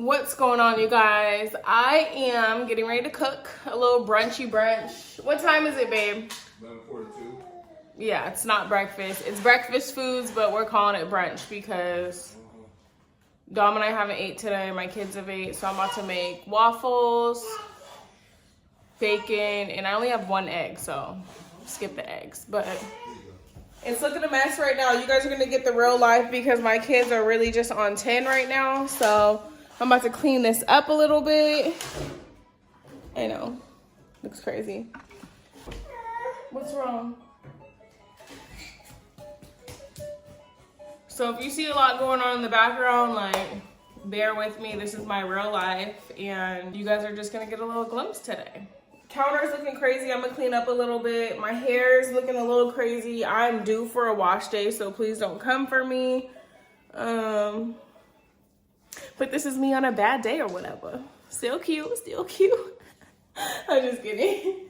What's going on, you guys? I am getting ready to cook a little brunchy brunch. What time is it, babe? 11:42. Yeah, it's not breakfast. It's breakfast foods, but we're calling it brunch because Dom and I haven't ate today. My kids have ate, so I'm about to make waffles, bacon, and I only have one egg, so skip the eggs. But it's looking a mess right now. You guys are gonna get the real life because my kids are really just on 10 right now. So I'm about to clean this up a little bit. I know, looks crazy. What's wrong? So if you see a lot going on in the background, like, bear with me. This is my real life, and you guys are just gonna get a little glimpse today. Counter's looking crazy. I'm gonna clean up a little bit. My hair is looking a little crazy. I'm due for a wash day, so please don't come for me. But this is me on a bad day or whatever. Still cute, still cute. I'm just kidding.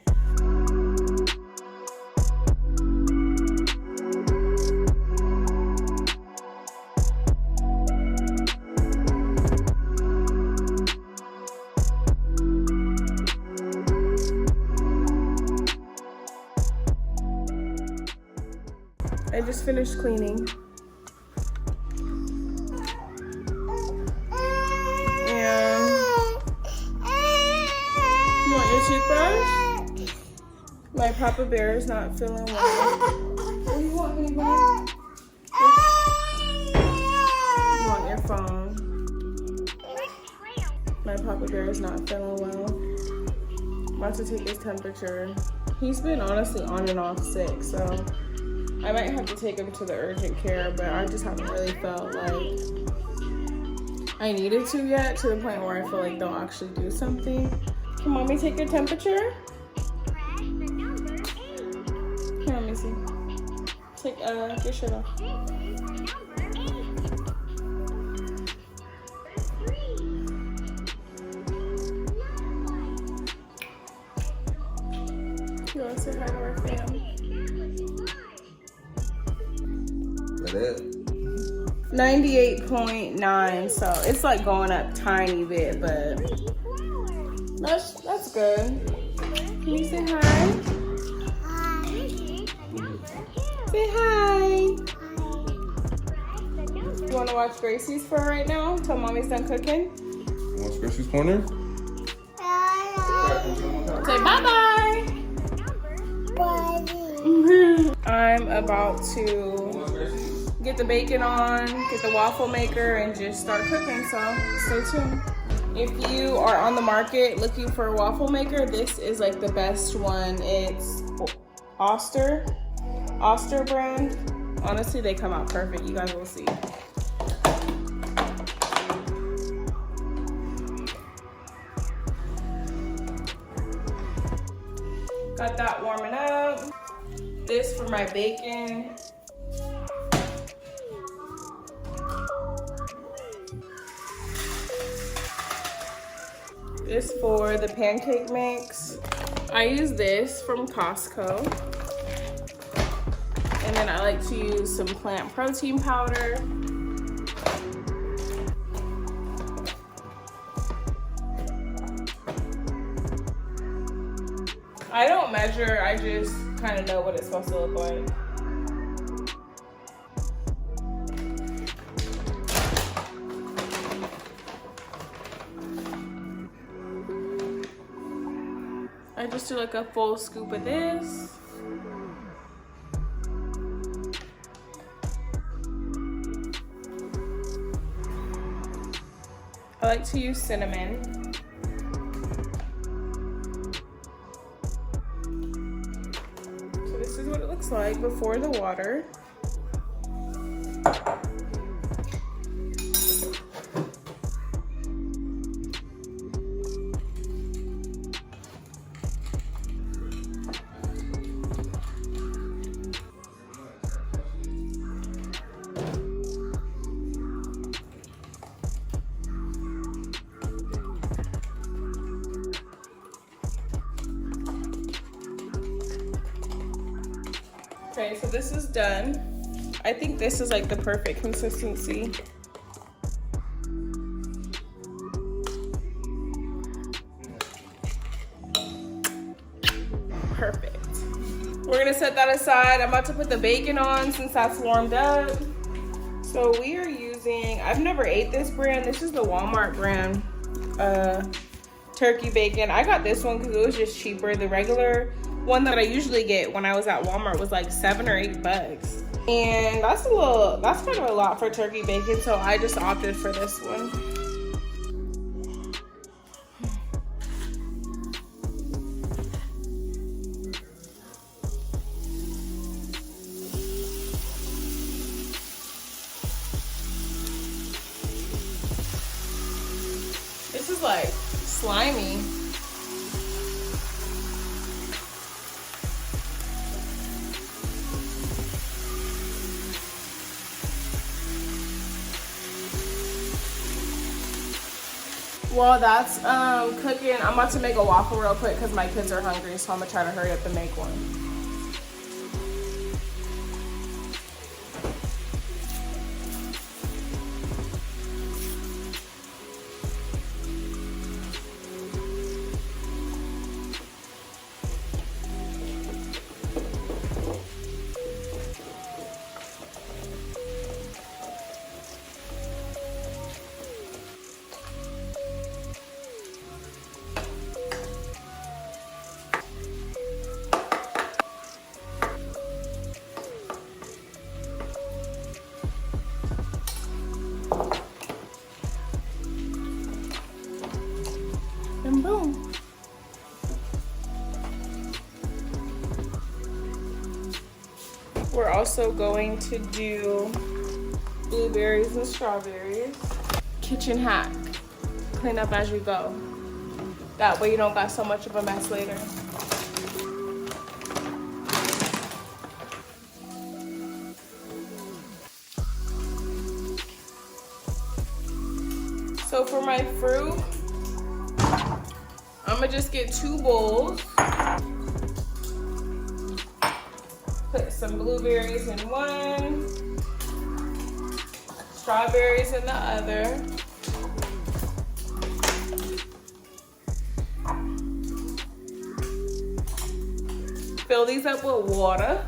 I just finished cleaning. And you want your toothbrush? My Papa Bear is not feeling well. What do you want, honey bun? You want your phone? My Papa Bear is not feeling well. I'm about to take his temperature. He's been honestly on and off sick, so I might have to take him to the urgent care, but I just haven't really felt like I needed to yet, to the point where I feel like they'll actually do something. Can mommy take your temperature? Here, let me see. Take your shirt off. You want to say hi to our family? 98.9, so it's like going up tiny bit, but that's good. Can you say hi? Say hi. You want to watch Gracie's for right now until mommy's done cooking? Watch Gracie's Corner. Say bye-bye. I'm about to get the bacon on, get the waffle maker, and just start cooking, so stay tuned. If you are on the market looking for a waffle maker, this is like the best one. It's Oster brand. Honestly, they come out perfect. You guys will see. Got that warming up. This for my bacon. This for the pancake mix. I use this from Costco. And then I like to use some plant protein powder. I don't measure, I just kind of know what it's supposed to look like. I just do like a full scoop of this. I like to use cinnamon. So this is what it looks like before the water. Okay, so this is done. I think this is like the perfect consistency. perfect. We're gonna set that aside. I'm about to put the bacon on since that's warmed up. So we are using, I've never ate this brand. This is the Walmart brand turkey bacon. I got this one because it was just cheaper. The regular one that I usually get when I was at Walmart was like $7 or $8. And that's kind of a lot for turkey bacon, so I just opted for this one. This is like slimy. While that's cooking, I'm about to make a waffle real quick because my kids are hungry, so I'm gonna try to hurry up and make one. And boom. We're also going to do blueberries and strawberries. Kitchen hack, clean up as you go. That way you don't got so much of a mess later. So for my fruit, I'm gonna just get 2 bowls. Put some blueberries in one, strawberries in the other. Fill these up with water.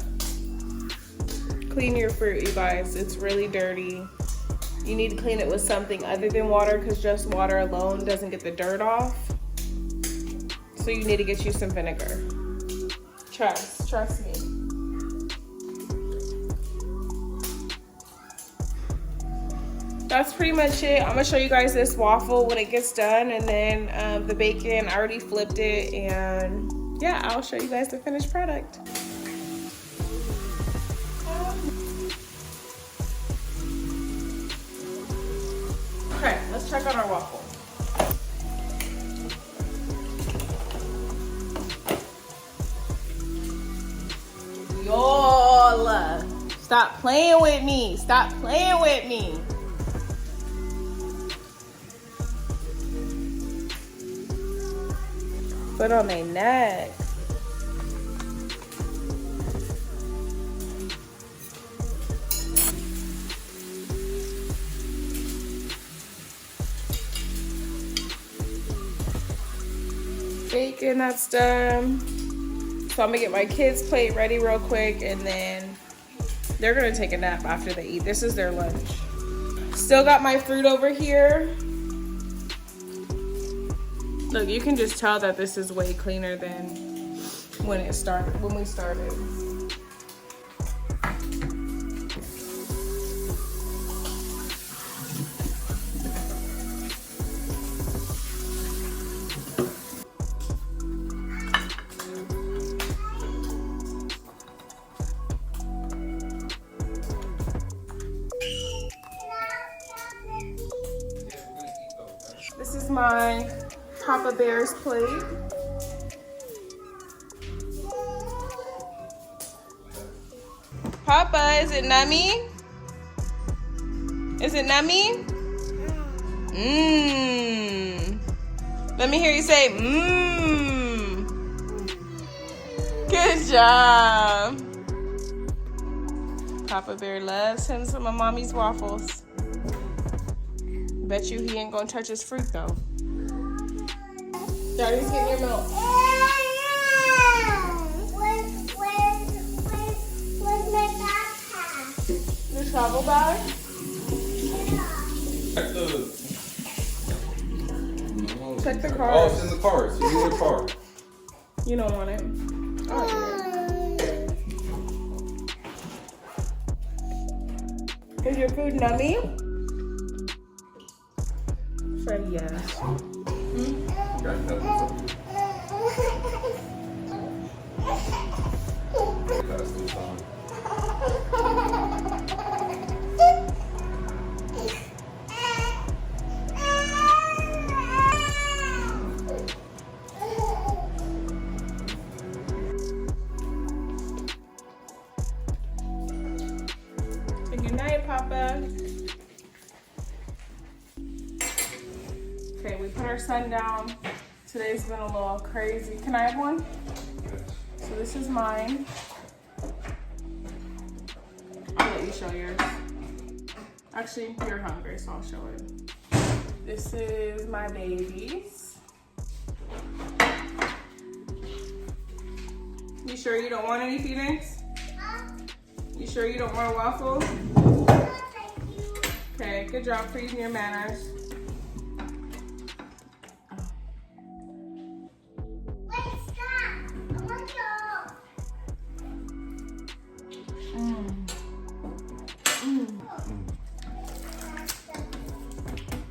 Clean your fruit, you guys. It's really dirty. You need to clean it with something other than water because just water alone doesn't get the dirt off. So you need to get you some vinegar. Trust me. That's pretty much it. I'm gonna show you guys this waffle when it gets done, and then the bacon, I already flipped it, and yeah, I'll show you guys the finished product. Okay, let's check on our waffle. Y'all, stop playing with me. Stop playing with me. Put on their neck. Bacon, that's done. So I'm gonna get my kids' plate ready real quick, and then they're gonna take a nap after they eat. This is their lunch. Still got my fruit over here. Look, you can just tell that this is way cleaner than when we started. This is my Papa Bear's plate. Papa, is it nummy? Is it nummy? Mmm. Let me hear you say mmm. Good job. Papa Bear loves him some of Mommy's waffles. Bet you he ain't gonna touch his fruit though. Daddy's getting your milk. travel bag? Check the car. Oh, it's in the car. It's in the car. You don't want it. I'll eat it. Is your food nummy? Say yes. Got nothing. Pass this on. Say good night, Papa. Okay, we put our son down. Today's been a little crazy. Can I have one? So this is mine. I'll let you show yours. Actually, you're hungry, so I'll show it. This is my baby's. You sure you don't want any Phoenix? You sure you don't want a waffle? Okay, good job for using your manners.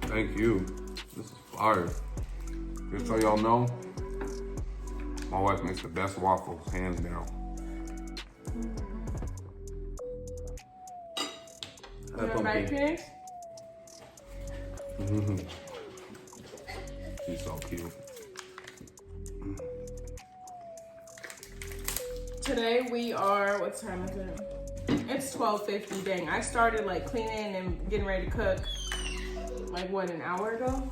Thank you. This is fire. Just so y'all know, my wife makes the best waffles, hands down. You want back, Phoenix? She's so cute. Today we are, what time is it? It's 12:50, dang. I started like cleaning and getting ready to cook like what, an hour ago?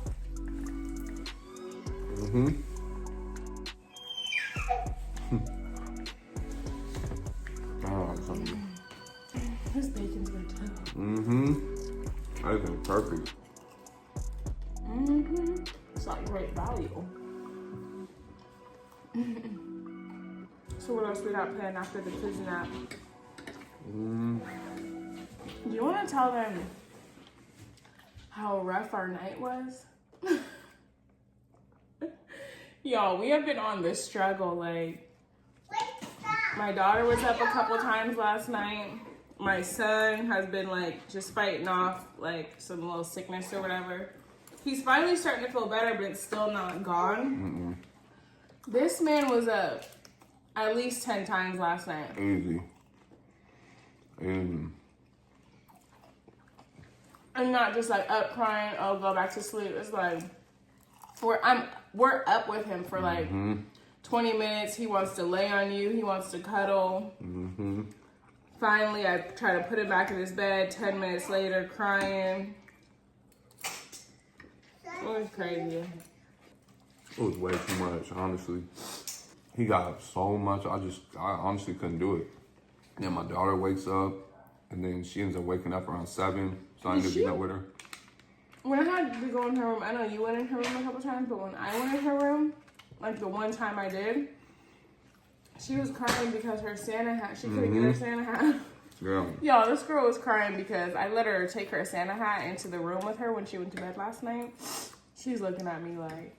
Oh, that's something. This bacon's good too. That is perfect. It's like great value. So what else we got planned after the kids nap? Do you want to tell them how rough our night was? Y'all, we have been on this struggle. Like, my daughter was up a couple times last night. My son has been like just fighting off like some little sickness or whatever. He's finally starting to feel better, but it's still not gone. This man was up at least 10 times last night. Easy. And not just like up crying, oh, go back to sleep. It's like we're up with him for like 20 minutes. He wants to lay on you. He wants to cuddle. Finally, I try to put him back in his bed. 10 minutes later, crying. It was crazy. It was way too much, honestly. He got so much, I honestly couldn't do it. Then my daughter wakes up, and then she ends up waking up around 7, so I ended up being up with her. When I had to go in her room, I know you went in her room a couple times, but when I went in her room, like the one time I did, she was crying because her Santa hat, she couldn't get her Santa hat. Yeah. Yo, this girl was crying because I let her take her Santa hat into the room with her when she went to bed last night. She's looking at me like...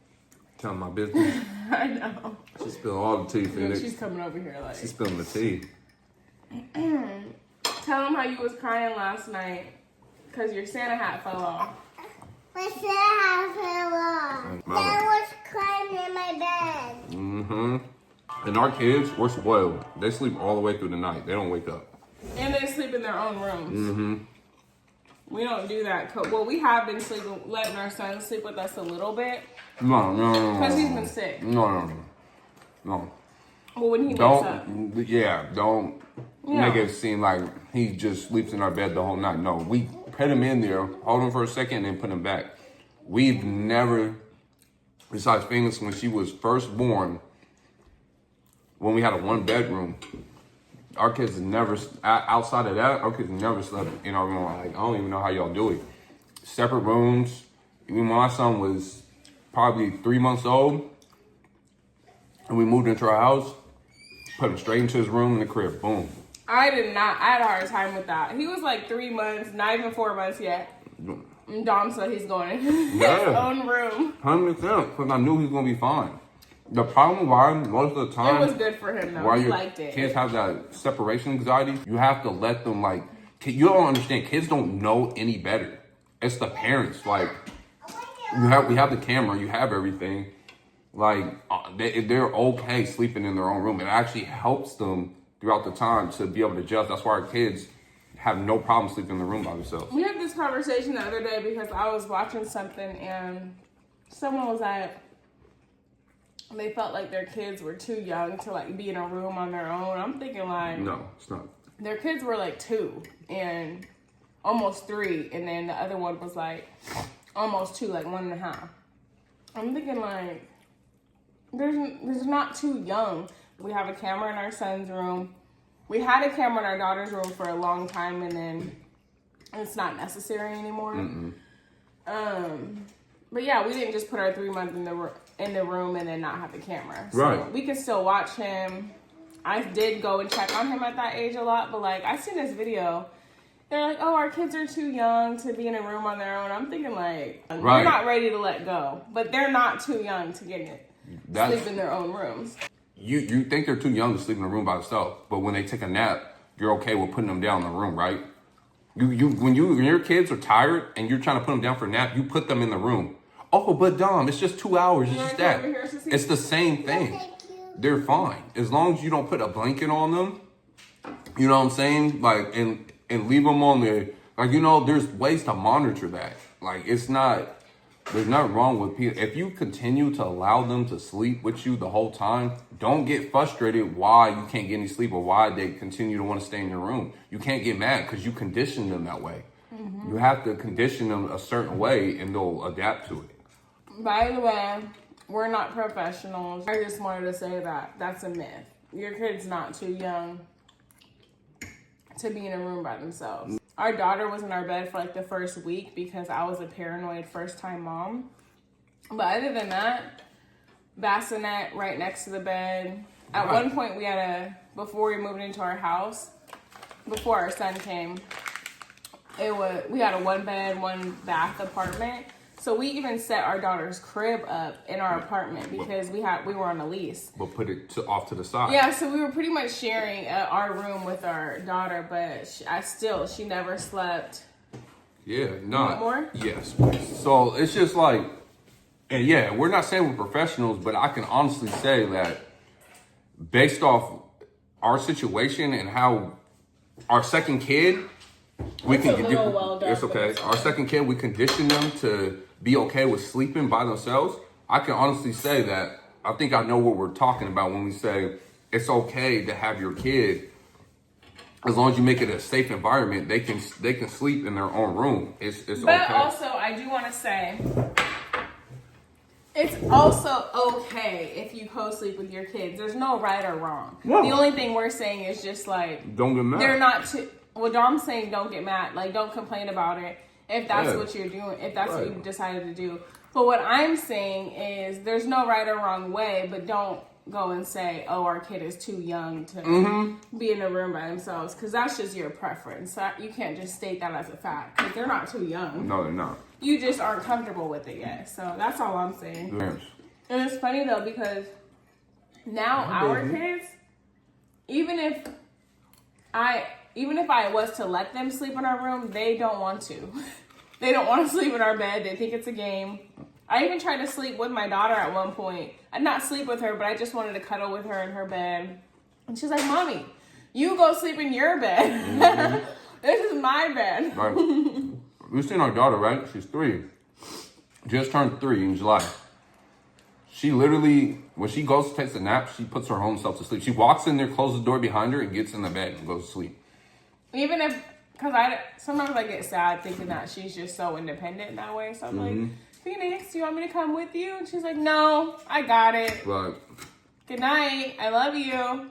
Telling my business. I know. She spilled all the tea, Yeah, Phoenix. she's coming over here like... She's spilling the tea. Tell them how you was crying last night because your Santa hat fell off. My Santa hat fell off. I was crying in my bed. And our kids, we're spoiled. They sleep all the way through the night. They don't wake up. And they sleep in their own rooms. We don't do that. Well, we have been letting our son sleep with us a little bit. No. Because he's been sick. No. Well, when he wakes up. Don't make it seem like he just sleeps in our bed the whole night. No, we put him in there, hold him for a second, and then put him back. We've never, besides Phoenix, when she was first born, when we had a 1-bedroom, our kids never, outside of that, our kids never slept in our room. Like, I don't even know how y'all do it. Separate rooms. Even when my son was probably 3 months old, and we moved into our house, put him straight into his room in the crib. Boom. I did not. I had a hard time with that. He was like 3 months, not even 4 months yet. And Dom said he's going in his own room. 100%, because I knew he was going to be fine. The problem why most of the time... It was good for him, though. Why He your liked it. kids have that separation anxiety, you have to let them, like... You don't understand. Kids don't know any better. It's the parents. Like, we have the camera. You have everything. Like, they're okay sleeping in their own room. It actually helps them throughout the time to be able to adjust. That's why our kids have no problem sleeping in the room by themselves. We had this conversation the other day because I was watching something and someone was like, they felt like their kids were too young to like be in a room on their own. I'm thinking like, No, it's not. Their kids were like 2 and almost 3, and then the other one was like almost 2, like 1.5. I'm thinking like, there's not too young. We have a camera in our son's room. We had a camera in our daughter's room for a long time, and then it's not necessary anymore. But yeah, we didn't just put our 3-month in the room and then not have the camera. So Right. we could still watch him. I did go and check on him at that age a lot, but like I seen this video. They're like, oh, our kids are too young to be in a room on their own. I'm thinking like, Right. they're not ready to let go, but they're not too young to get it. Sleep in their own rooms. You think they're too young to sleep in a room by themselves, but when they take a nap, you're okay with putting them down in the room, right? When your kids are tired and you're trying to put them down for a nap, you put them in the room. Oh, but Dom, it's just 2 hours. It's just that. It's the same thing. They're fine as long as you don't put a blanket on them. You know what I'm saying? Like and leave them on there. Like, you know, there's ways to monitor that. Like, it's not. There's nothing wrong with people. If you continue to allow them to sleep with you the whole time, don't get frustrated why you can't get any sleep or why they continue to want to stay in your room. You can't get mad because you condition them that way. You have to condition them a certain way and they'll adapt to it. By the way, we're not professionals. I just wanted to say that. That's a myth. Your kid's not too young to be in a room by themselves. Our daughter was in our bed for like the first week because I was a paranoid first-time mom. But other than that, bassinet right next to the bed. At one point, before we moved into our house, before our son came, we had a 1-bed, 1-bath apartment. So we even set our daughter's crib up in our apartment because we were on a lease. But put it off to the side. Yeah, so we were pretty much sharing our room with our daughter, but she never slept. Yeah, not. Want more? Yes. So it's just like, and yeah, we're not saying we're professionals, but I can honestly say that based off our situation and how our second kid, it's okay. Our second kid, we condition them to be okay with sleeping by themselves. I can honestly say that I think I know what we're talking about when we say it's okay to have your kid, as long as you make it a safe environment, they can sleep in their own room. It's okay. But also, I do want to say, it's also okay if you co-sleep with your kids. There's no right or wrong. No. The only thing we're saying is just like, don't get mad. They're not too. Well, Dom's saying don't get mad. Like, don't complain about it if that's what you're doing, if that's what you decided to do. But what I'm saying is there's no right or wrong way, but don't go and say, oh, our kid is too young to be in a room by themselves, because that's just your preference. So you can't just state that as a fact, because they're not too young. No, they're not. You just aren't comfortable with it yet. So that's all I'm saying. Yes. And it's funny, though, because now our kids, even if I was to let them sleep in our room, they don't want to. They don't want to sleep in our bed. They think it's a game. I even tried to sleep with my daughter at one point. I'd not sleep with her, but I just wanted to cuddle with her in her bed. And she's like, Mommy, you go sleep in your bed. This is my bed. Right. We've seen our daughter, right? She's 3. Just turned 3 in July. She literally, when she goes to take a nap, she puts her own self to sleep. She walks in there, closes the door behind her, and gets in the bed and goes to sleep. Even if, because sometimes I get sad thinking that she's just so independent in that way. So I'm like, Phoenix, do you want me to come with you? And she's like, no, I got it. Right. Good night. I love you. I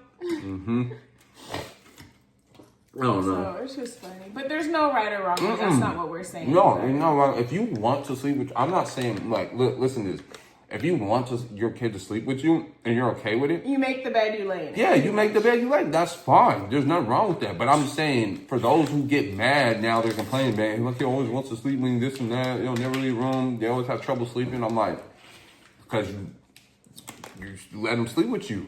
don't know. So it's just funny. But there's no right or wrong. That's not what we're saying. No, you know, if you want to sleep with, I'm not saying, like, listen to this. If you want your kid to sleep with you and you're okay with it, You make the bed, you lay in it. yeah, you make the bed you like. That's fine. There's nothing wrong with that. But I'm saying, for those who get mad now, they're complaining, man. My kid always wants to sleep with this and that. They don't never leave room. They always have trouble sleeping. I'm like, because you let them sleep with you.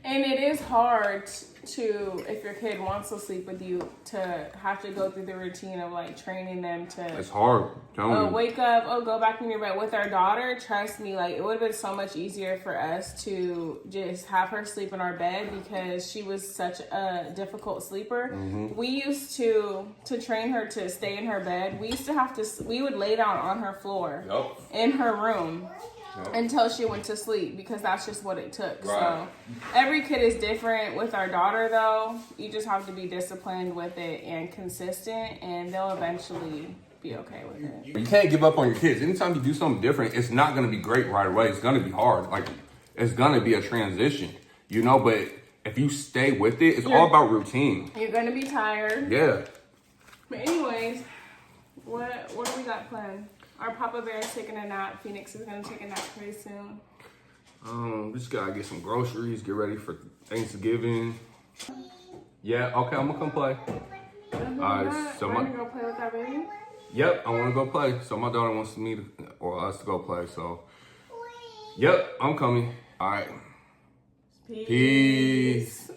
And it is hard to, if your kid wants to sleep with you, to have to go through the routine of like training them to It's hard. wake up, go back in your bed. With our daughter, trust me, like it would have been so much easier for us to just have her sleep in our bed because she was such a difficult sleeper. We used to train her to stay in her bed. We used to have to, we would lay down on her floor in her room until she went to sleep because that's just what it took. Right. So every kid is different. With our daughter though, you just have to be disciplined with it and consistent, and they'll eventually be okay with it. You can't give up on your kids. Anytime you do something different, it's not going to be great right away. It's going to be hard. Like, it's going to be a transition, you know, but if you stay with it, it's all about routine. You're gonna be tired. Yeah. But anyways, what do we got planned? Our Papa Bear is taking a nap. Phoenix is gonna take a nap pretty soon. We just gotta get some groceries, get ready for Thanksgiving. Yeah, okay, I'm gonna come play. So we're gonna go play with our baby. Yep, I wanna go play. So my daughter wants me to, or us to go play, so. Yep, I'm coming. All right. Peace.